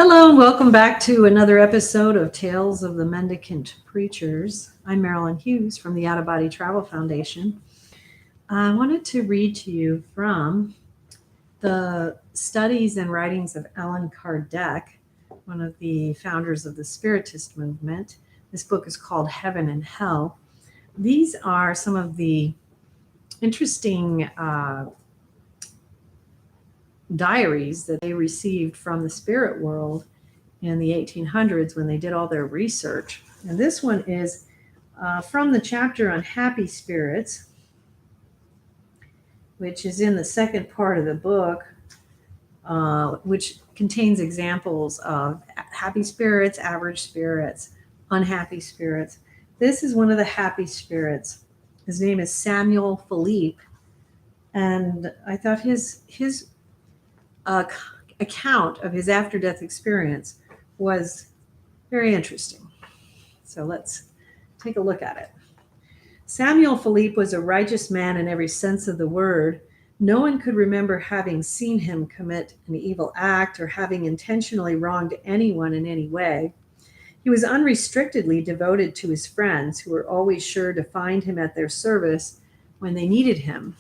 Hello and welcome back to another episode of Tales of the Mendicant Preachers. I'm Marilynn Hughes from the Out of Body Travel Foundation. I wanted to read to you from the studies and writings of Allan Kardec, one of the founders of the Spiritist movement. This book is called Heaven and Hell. These are some of the interesting diaries that they received from the spirit world in the 1800s when they did all their research. And this one is from the chapter on happy spirits, which is in the second part of the book, which contains examples of happy spirits, average spirits, unhappy spirits. This is one of the happy spirits. His name is Samuel Philippe. And I thought his account of his after-death experience was very interesting. So let's take a look at it. Samuel Philippe was a righteous man in every sense of the word. No one could remember having seen him commit an evil act or having intentionally wronged anyone in any way. He was unrestrictedly devoted to his friends, who were always sure to find him at their service when they needed him,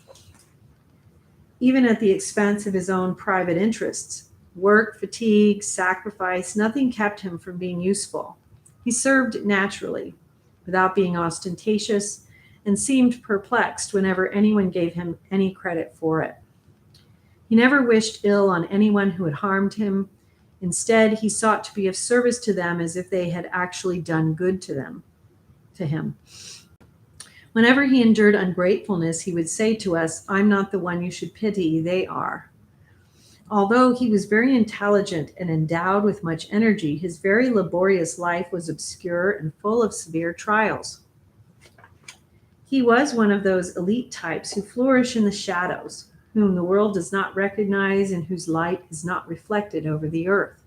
even at the expense of his own private interests. Work, fatigue, sacrifice, nothing kept him from being useful. He served naturally, without being ostentatious, and seemed perplexed whenever anyone gave him any credit for it. He never wished ill on anyone who had harmed him. Instead, he sought to be of service to them as if they had actually done good to him. Whenever he endured ungratefulness, he would say to us, "I'm not the one you should pity, they are." Although he was very intelligent and endowed with much energy, his very laborious life was obscure and full of severe trials. He was one of those elite types who flourish in the shadows, whom the world does not recognize and whose light is not reflected over the earth.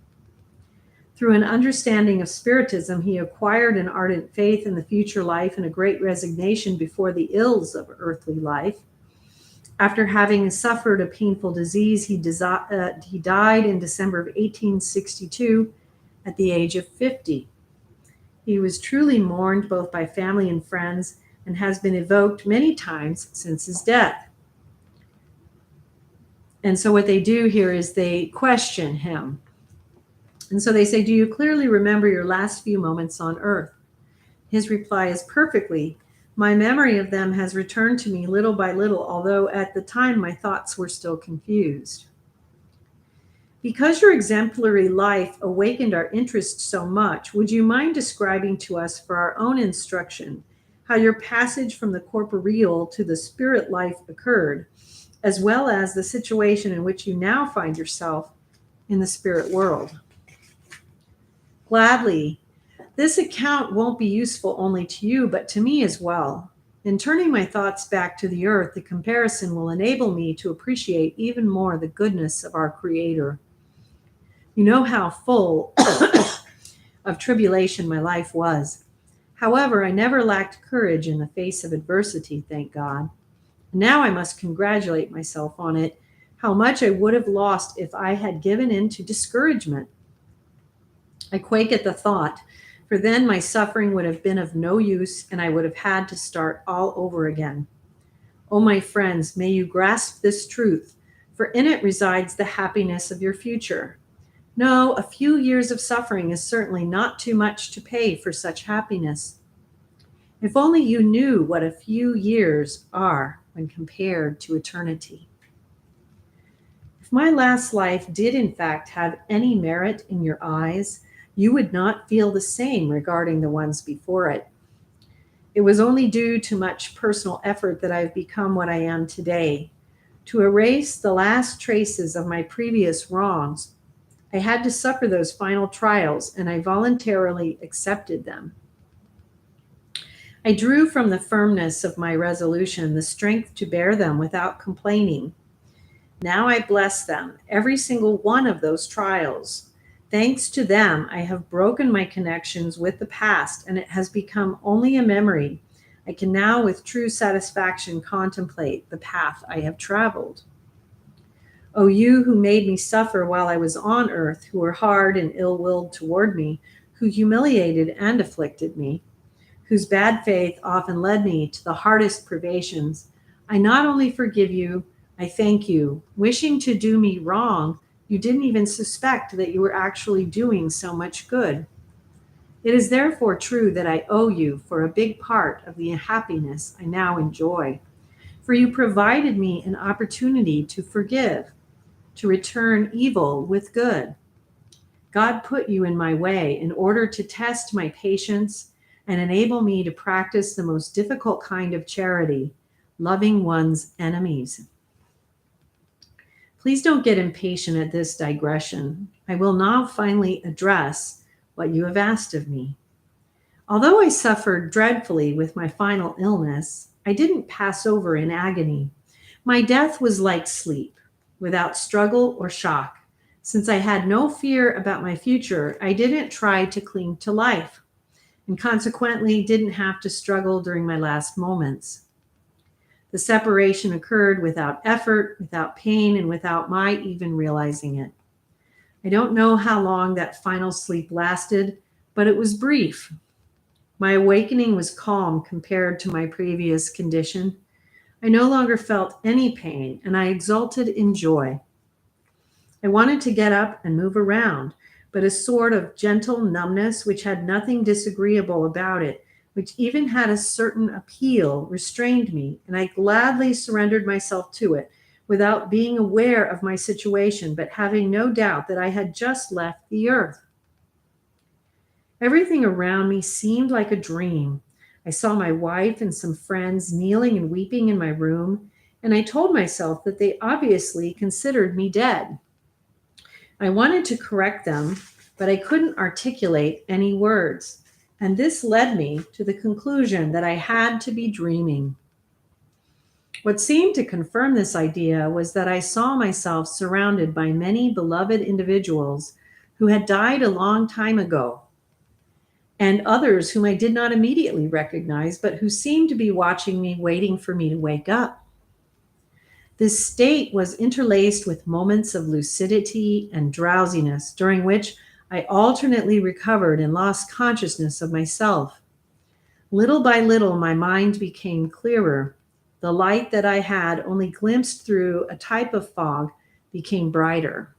Through an understanding of Spiritism, he acquired an ardent faith in the future life and a great resignation before the ills of earthly life. After having suffered a painful disease, he died in December of 1862 at the age of 50. He was truly mourned both by family and friends and has been evoked many times since his death. And so what they do here is they question him. And so they say, "Do you clearly remember your last few moments on earth?" His reply is, "Perfectly. My memory of them has returned to me little by little, although at the time my thoughts were still confused." Because your exemplary life awakened our interest so much, would you mind describing to us for our own instruction how your passage from the corporeal to the spirit life occurred, as well as the situation in which you now find yourself in the spirit world? Gladly. This account won't be useful only to you, but to me as well. In turning my thoughts back to the earth, the comparison will enable me to appreciate even more the goodness of our Creator. You know how full of tribulation my life was. However, I never lacked courage in the face of adversity, thank God. Now I must congratulate myself on it. How much I would have lost if I had given in to discouragement. I quake at the thought, for then my suffering would have been of no use and I would have had to start all over again. Oh, my friends, may you grasp this truth, for in it resides the happiness of your future. No, a few years of suffering is certainly not too much to pay for such happiness. If only you knew what a few years are when compared to eternity. If my last life did in fact have any merit in your eyes, you would not feel the same regarding the ones before it. It was only due to much personal effort that I have become what I am today. To erase the last traces of my previous wrongs, I had to suffer those final trials, and I voluntarily accepted them. I drew from the firmness of my resolution the strength to bear them without complaining. Now I bless them, every single one of those trials. Thanks to them, I have broken my connections with the past, and it has become only a memory. I can now with true satisfaction contemplate the path I have traveled. O you who made me suffer while I was on earth, who were hard and ill-willed toward me, who humiliated and afflicted me, whose bad faith often led me to the hardest privations, I not only forgive you, I thank you. Wishing to do me wrong, you didn't even suspect that you were actually doing so much good. It is therefore true that I owe you for a big part of the happiness I now enjoy, for you provided me an opportunity to forgive, to return evil with good. God put you in my way in order to test my patience and enable me to practice the most difficult kind of charity, loving one's enemies. Please don't get impatient at this digression. I will now finally address what you have asked of me. Although I suffered dreadfully with my final illness, I didn't pass over in agony. My death was like sleep, without struggle or shock. Since I had no fear about my future, I didn't try to cling to life, and consequently didn't have to struggle during my last moments. The separation occurred without effort, without pain, and without my even realizing it. I don't know how long that final sleep lasted, but it was brief. My awakening was calm compared to my previous condition. I no longer felt any pain, and I exulted in joy. I wanted to get up and move around, but a sort of gentle numbness, which had nothing disagreeable about it, which even had a certain appeal, restrained me, and I gladly surrendered myself to it, without being aware of my situation, but having no doubt that I had just left the earth. Everything around me seemed like a dream. I saw my wife and some friends kneeling and weeping in my room, and I told myself that they obviously considered me dead. I wanted to correct them, but I couldn't articulate any words, and this led me to the conclusion that I had to be dreaming. What seemed to confirm this idea was that I saw myself surrounded by many beloved individuals who had died a long time ago, and others whom I did not immediately recognize, but who seemed to be watching me, waiting for me to wake up. This state was interlaced with moments of lucidity and drowsiness, during which I alternately recovered and lost consciousness of myself. Little by little, my mind became clearer. The light that I had only glimpsed through a type of fog became brighter.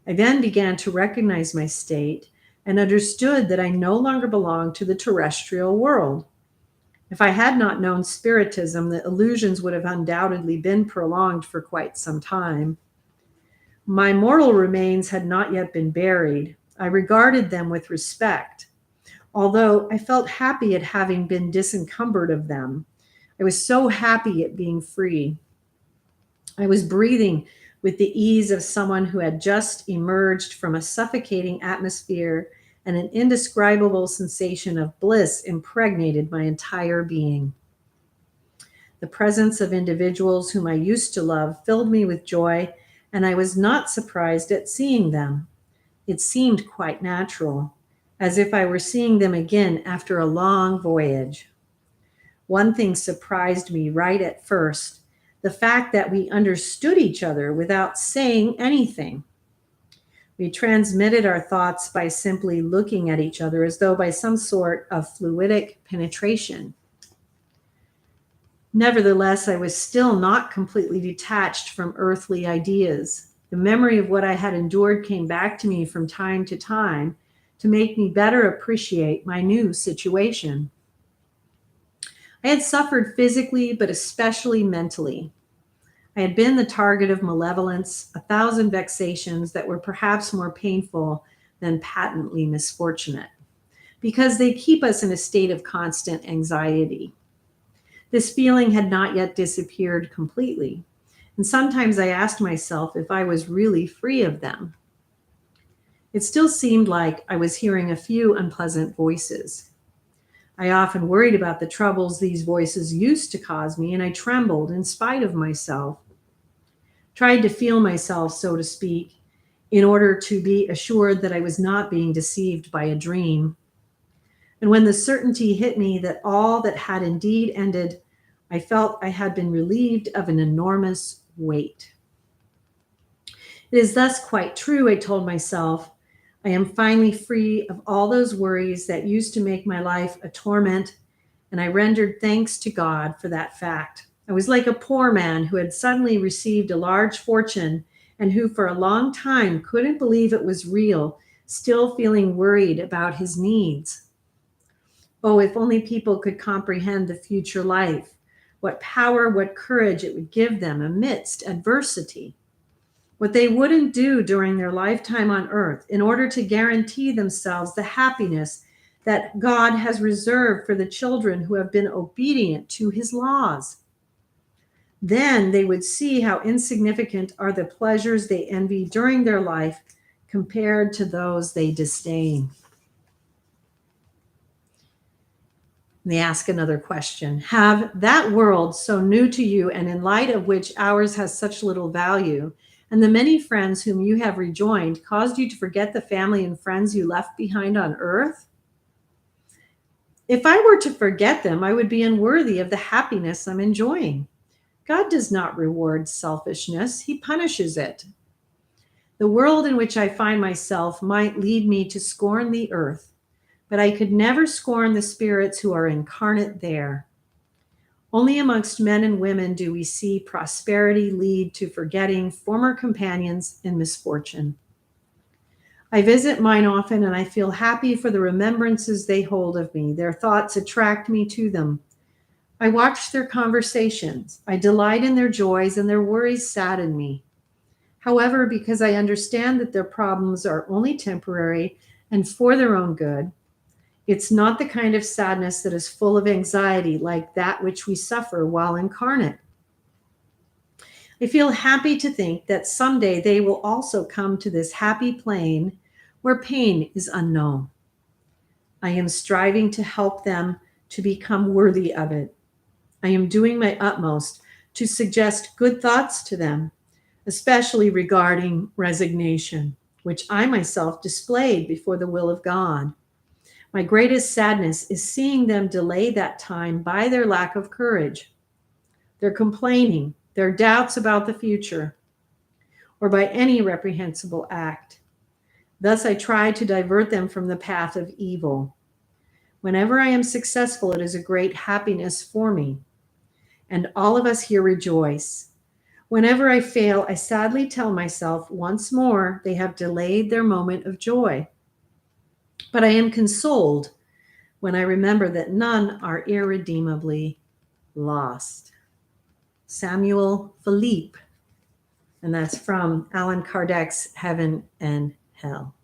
I then began to recognize my state and understood that I no longer belonged to the terrestrial world. If I had not known Spiritism, the illusions would have undoubtedly been prolonged for quite some time. My mortal remains had not yet been buried. I regarded them with respect, although I felt happy at having been disencumbered of them. I was so happy at being free. I was breathing with the ease of someone who had just emerged from a suffocating atmosphere, and an indescribable sensation of bliss impregnated my entire being. The presence of individuals whom I used to love filled me with joy, and I was not surprised at seeing them. It seemed quite natural, as if I were seeing them again after a long voyage. One thing surprised me right at first, the fact that we understood each other without saying anything. We transmitted our thoughts by simply looking at each other, as though by some sort of fluidic penetration. Nevertheless, I was still not completely detached from earthly ideas. The memory of what I had endured came back to me from time to make me better appreciate my new situation. I had suffered physically, but especially mentally. I had been the target of malevolence, 1,000 vexations that were perhaps more painful than patently misfortunate, because they keep us in a state of constant anxiety. This feeling had not yet disappeared completely, and sometimes I asked myself if I was really free of them. It still seemed like I was hearing a few unpleasant voices. I often worried about the troubles these voices used to cause me, and I trembled in spite of myself. Tried to feel myself, so to speak, in order to be assured that I was not being deceived by a dream. And when the certainty hit me that all that had indeed ended, I felt I had been relieved of an enormous weight. It is thus quite true, I told myself. I am finally free of all those worries that used to make my life a torment, and I rendered thanks to God for that fact. I was like a poor man who had suddenly received a large fortune and who for a long time couldn't believe it was real, still feeling worried about his needs. Oh, if only people could comprehend the future life, what power, what courage it would give them amidst adversity, what they wouldn't do during their lifetime on earth in order to guarantee themselves the happiness that God has reserved for the children who have been obedient to his laws. Then they would see how insignificant are the pleasures they envy during their life compared to those they disdain. They ask another question. Have that world so new to you and in light of which ours has such little value, and the many friends whom you have rejoined caused you to forget the family and friends you left behind on earth? If I were to forget them, I would be unworthy of the happiness I'm enjoying. God does not reward selfishness, he punishes it. The world in which I find myself might lead me to scorn the earth, but I could never scorn the spirits who are incarnate there. Only amongst men and women do we see prosperity lead to forgetting former companions in misfortune. I visit mine often, and I feel happy for the remembrances they hold of me. Their thoughts attract me to them. I watch their conversations. I delight in their joys, and their worries sadden me. However, because I understand that their problems are only temporary and for their own good, it's not the kind of sadness that is full of anxiety like that which we suffer while incarnate. I feel happy to think that someday they will also come to this happy plane where pain is unknown. I am striving to help them to become worthy of it. I am doing my utmost to suggest good thoughts to them, especially regarding resignation, which I myself displayed before the will of God. My greatest sadness is seeing them delay that time by their lack of courage, their complaining, their doubts about the future, or by any reprehensible act. Thus, I try to divert them from the path of evil. Whenever I am successful, it is a great happiness for me, and all of us here rejoice. Whenever I fail, I sadly tell myself once more they have delayed their moment of joy. But I am consoled when I remember that none are irredeemably lost. Samuel Philippe, and that's from Allan Kardec's Heaven and Hell.